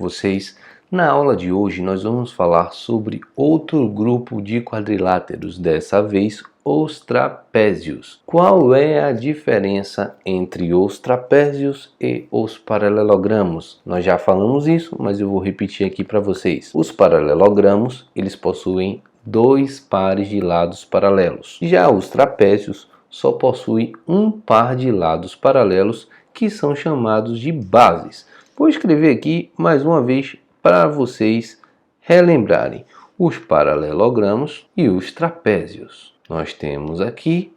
vocês? Na aula de hoje nós vamos falar sobre outro grupo de quadriláteros, dessa vez os trapézios. Qual é a diferença entre os trapézios e os paralelogramos? Nós já falamos isso, mas eu vou repetir aqui para vocês. Os paralelogramos, eles possuem dois pares de lados paralelos. Já os trapézios só possuem um par de lados paralelos, que são chamados de bases. Vou escrever aqui mais uma vez para vocês relembrarem os paralelogramos e os trapézios. Nós temos aqui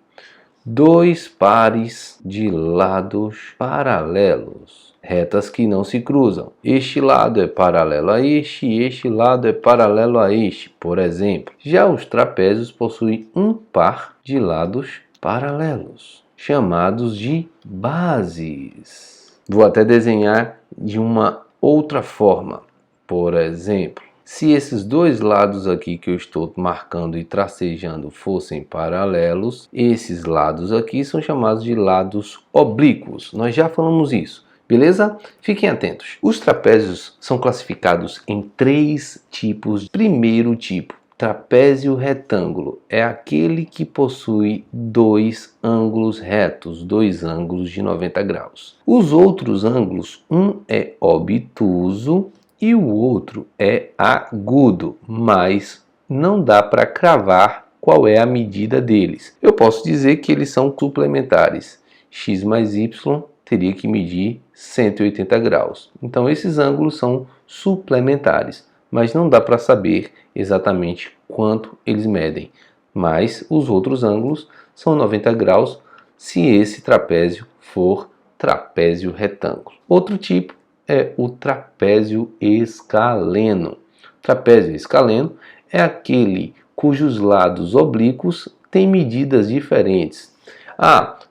dois pares de lados paralelos, retas que não se cruzam. Este lado é paralelo a este lado é paralelo a este, por exemplo. Já os trapézios possuem um par de lados paralelos, chamados de bases. Vou até desenhar de uma outra forma. Por exemplo, se esses dois lados aqui que eu estou marcando e tracejando fossem paralelos, esses lados aqui são chamados de lados oblíquos. Nós já falamos isso, beleza? Fiquem atentos. Os trapézios são classificados em três tipos. Primeiro tipo, trapézio retângulo, é aquele que possui dois ângulos retos, dois ângulos de 90 graus. Os outros ângulos, um é obtuso e o outro é agudo, mas não dá para cravar qual é a medida deles. Eu posso dizer que eles são suplementares. X mais Y teria que medir 180 graus. Então esses ângulos são suplementares, mas não dá para saber exatamente quanto eles medem. Mas os outros ângulos são 90 graus se esse trapézio for trapézio retângulo. Outro tipo é o trapézio escaleno. Trapézio escaleno é aquele cujos lados oblíquos têm medidas diferentes.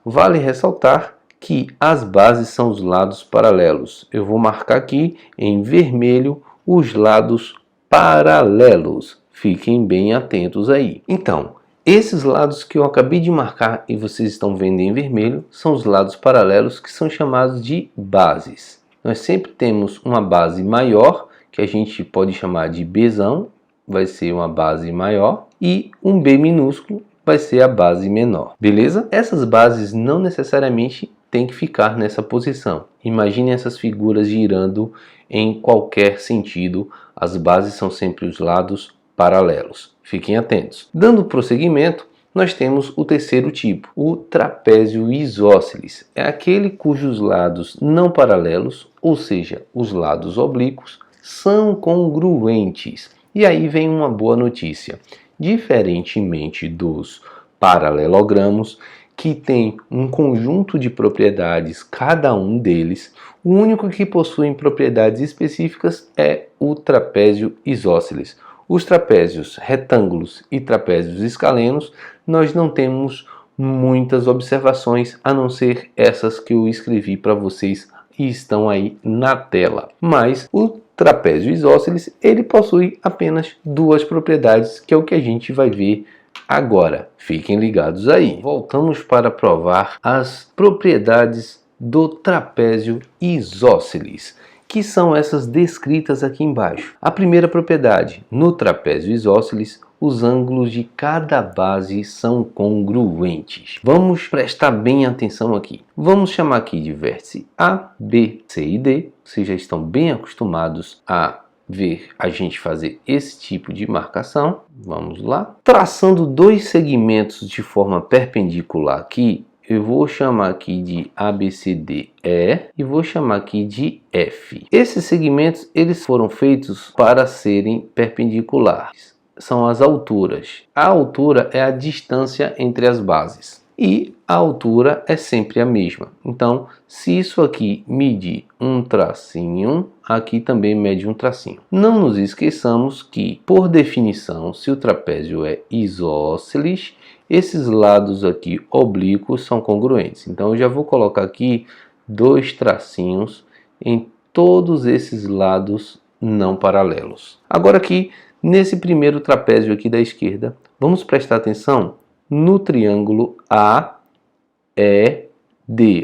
Vale ressaltar que as bases são os lados paralelos. Eu vou marcar aqui em vermelho os lados paralelos. Fiquem bem atentos aí. Então, esses lados que eu acabei de marcar e vocês estão vendo em vermelho são os lados paralelos, que são chamados de bases. Nós sempre temos uma base maior, que a gente pode chamar de Bzão, vai ser uma base maior, e um B minúsculo vai ser a base menor, beleza? Essas bases não necessariamente têm que ficar nessa posição. Imagine essas figuras girando em qualquer sentido. As bases são sempre os lados paralelos. Fiquem atentos. Dando prosseguimento, nós temos o terceiro tipo, o trapézio isósceles. É aquele cujos lados não paralelos, ou seja, os lados oblíquos, são congruentes. E aí vem uma boa notícia. Diferentemente dos paralelogramos, que tem um conjunto de propriedades, cada um deles, o único que possui propriedades específicas é o trapézio isósceles. Os trapézios retângulos e trapézios escalenos, nós não temos muitas observações, a não ser essas que eu escrevi para vocês e estão aí na tela. Mas o trapézio isósceles, ele possui apenas duas propriedades, que é o que a gente vai ver agora. Fiquem ligados aí. Voltamos para provar as propriedades do trapézio isósceles, que são essas descritas aqui embaixo. A primeira propriedade, no trapézio isósceles, os ângulos de cada base são congruentes. Vamos prestar bem atenção aqui. Vamos chamar aqui de vértice A, B, C e D. Vocês já estão bem acostumados a ver a gente fazer esse tipo de marcação. Vamos lá. Traçando dois segmentos de forma perpendicular aqui, eu vou chamar aqui de ABCDE e vou chamar aqui de F. Esses segmentos, eles foram feitos para serem perpendiculares. São as alturas. A altura é a distância entre as bases. E a altura é sempre a mesma. Então, se isso aqui medir um tracinho, aqui também mede um tracinho. Não nos esqueçamos que, por definição, se o trapézio é isósceles, esses lados aqui oblíquos são congruentes. Então eu já vou colocar aqui dois tracinhos em todos esses lados não paralelos. Agora aqui, nesse primeiro trapézio aqui da esquerda, vamos prestar atenção no triângulo AED.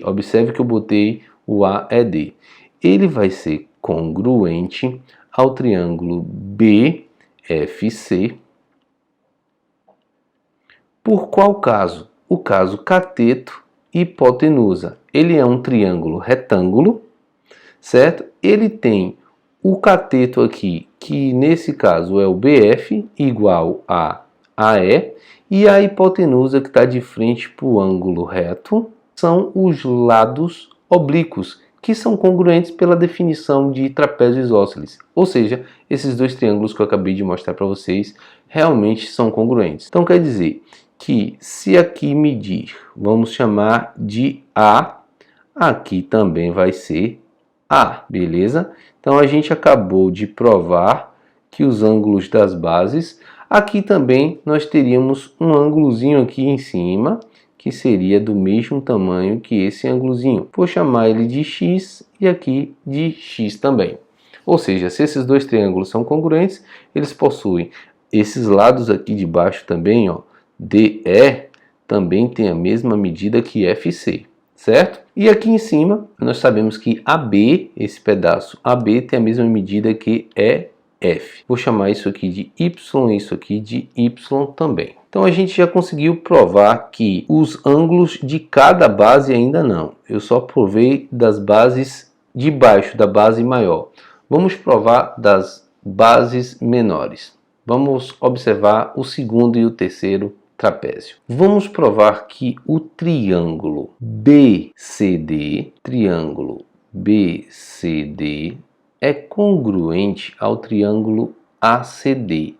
Observe que eu botei o AED. Ele vai ser congruente ao triângulo BFC. Por qual caso? O caso cateto e hipotenusa. Ele é um triângulo retângulo, certo? Ele tem o cateto aqui, que nesse caso é o BF, igual a AE, e a hipotenusa, que está de frente para o ângulo reto, são os lados oblíquos, que são congruentes pela definição de trapézio isósceles. Ou seja, esses dois triângulos que eu acabei de mostrar para vocês realmente são congruentes. Então quer dizer que se aqui medir, vamos chamar de A, aqui também vai ser A, beleza? Então a gente acabou de provar que os ângulos das bases, aqui também nós teríamos um ângulozinho aqui em cima, que seria do mesmo tamanho que esse ângulozinho. Vou chamar ele de X e aqui de X também. Ou seja, se esses dois triângulos são congruentes, eles possuem esses lados aqui de baixo também, ó, DE, também tem a mesma medida que FC, certo? E aqui em cima, nós sabemos que AB, esse pedaço AB, tem a mesma medida que EF. Vou chamar isso aqui de Y e isso aqui de Y também. Então a gente já conseguiu provar que os ângulos de cada base ainda não. Eu só provei das bases de baixo, da base maior. Vamos provar das bases menores. Vamos observar o segundo e o terceiro trapézio. Vamos provar que o triângulo BCD é congruente ao triângulo ACD.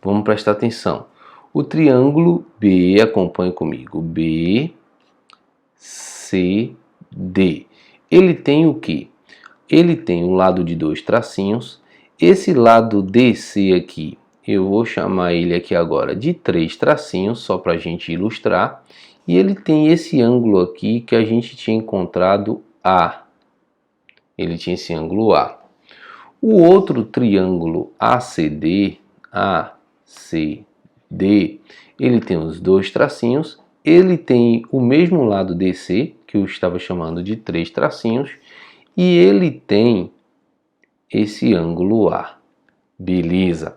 Vamos prestar atenção. O triângulo B, acompanhe comigo, BCD. Ele tem o quê? Ele tem um lado de dois tracinhos. Esse lado DC aqui, eu vou chamar ele aqui agora de 3 tracinhos, só para a gente ilustrar. E ele tem esse ângulo aqui que a gente tinha encontrado A. Ele tinha esse ângulo A. O outro triângulo ACD, ele tem os 2 tracinhos. Ele tem o mesmo lado DC, que eu estava chamando de 3 tracinhos. E ele tem esse ângulo A. Beleza.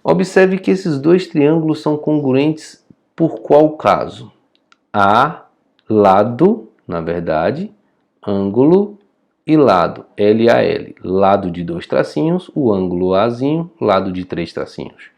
Observe que esses dois triângulos são congruentes por qual caso? A, lado, na verdade, ângulo e lado, LAL. Lado de 2 tracinhos, o ângulo Azinho, lado de 3 tracinhos.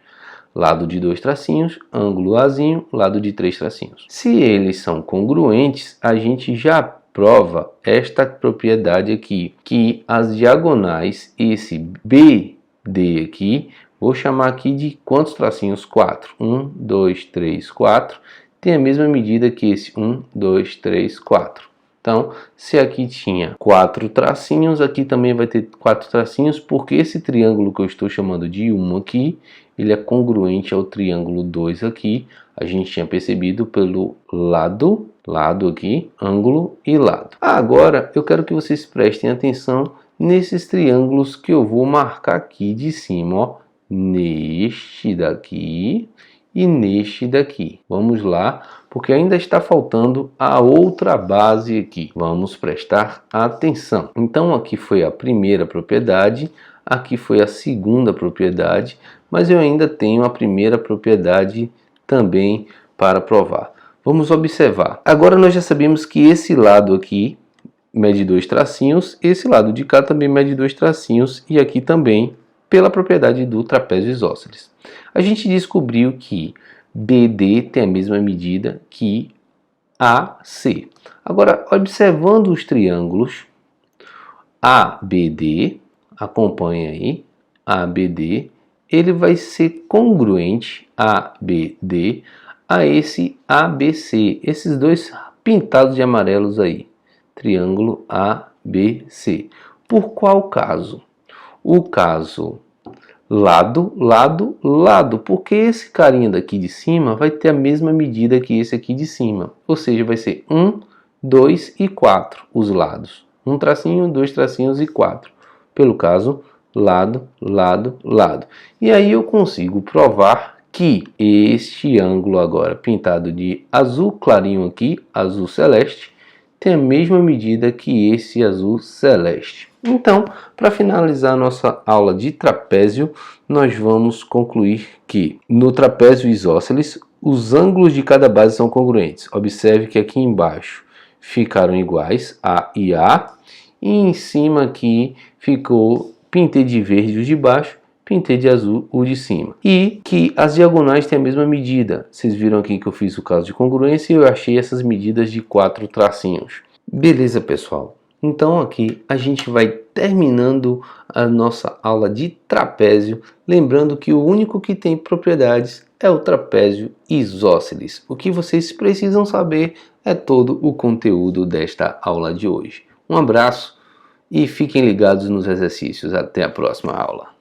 Lado de 2 tracinhos, ângulo Azinho, lado de 3 tracinhos. Se eles são congruentes, a gente já prova esta propriedade aqui, que as diagonais, esse BD aqui, vou chamar aqui de quantos tracinhos? 4. 1, 2, 3, 4. Tem a mesma medida que esse 1, 2, 3, 4. Então, se aqui tinha 4 tracinhos, aqui também vai ter 4 tracinhos, porque esse triângulo que eu estou chamando de 1 aqui, ele é congruente ao triângulo 2 aqui. A gente tinha percebido pelo lado aqui, ângulo e lado. Agora, eu quero que vocês prestem atenção nesses triângulos que eu vou marcar aqui de cima, ó. Neste daqui e neste daqui. Vamos lá, porque ainda está faltando a outra base aqui. Vamos prestar atenção. Então aqui foi a primeira propriedade, aqui foi a segunda propriedade, mas eu ainda tenho a primeira propriedade também para provar. Vamos observar. Agora nós já sabemos que esse lado aqui mede 2 tracinhos, esse lado de cá também mede 2 tracinhos e aqui também, pela propriedade do trapézio isósceles. A gente descobriu que BD tem a mesma medida que AC. Agora, observando os triângulos ABD, acompanha aí, ABD, ele vai ser congruente, ABD, a esse ABC, esses dois pintados de amarelos aí, triângulo ABC. Por qual caso? O caso lado, lado, lado, porque esse carinha daqui de cima vai ter a mesma medida que esse aqui de cima, ou seja, vai ser 1, 2 e 4 os lados, 1 tracinho, 2 tracinhos e 4, pelo caso lado, lado, lado. E aí eu consigo provar que este ângulo agora pintado de azul clarinho aqui, azul celeste, tem a mesma medida que esse azul celeste. Então, para finalizar nossa aula de trapézio, nós vamos concluir que no trapézio isósceles, os ângulos de cada base são congruentes. Observe que aqui embaixo ficaram iguais, A e A, e em cima aqui pintei de verde os de baixo, pintei de azul o de cima. E que as diagonais têm a mesma medida. Vocês viram aqui que eu fiz o caso de congruência e eu achei essas medidas de 4 tracinhos. Beleza, pessoal? Então aqui a gente vai terminando a nossa aula de trapézio, lembrando que o único que tem propriedades é o trapézio isósceles. O que vocês precisam saber é todo o conteúdo desta aula de hoje. Um abraço e fiquem ligados nos exercícios. Até a próxima aula.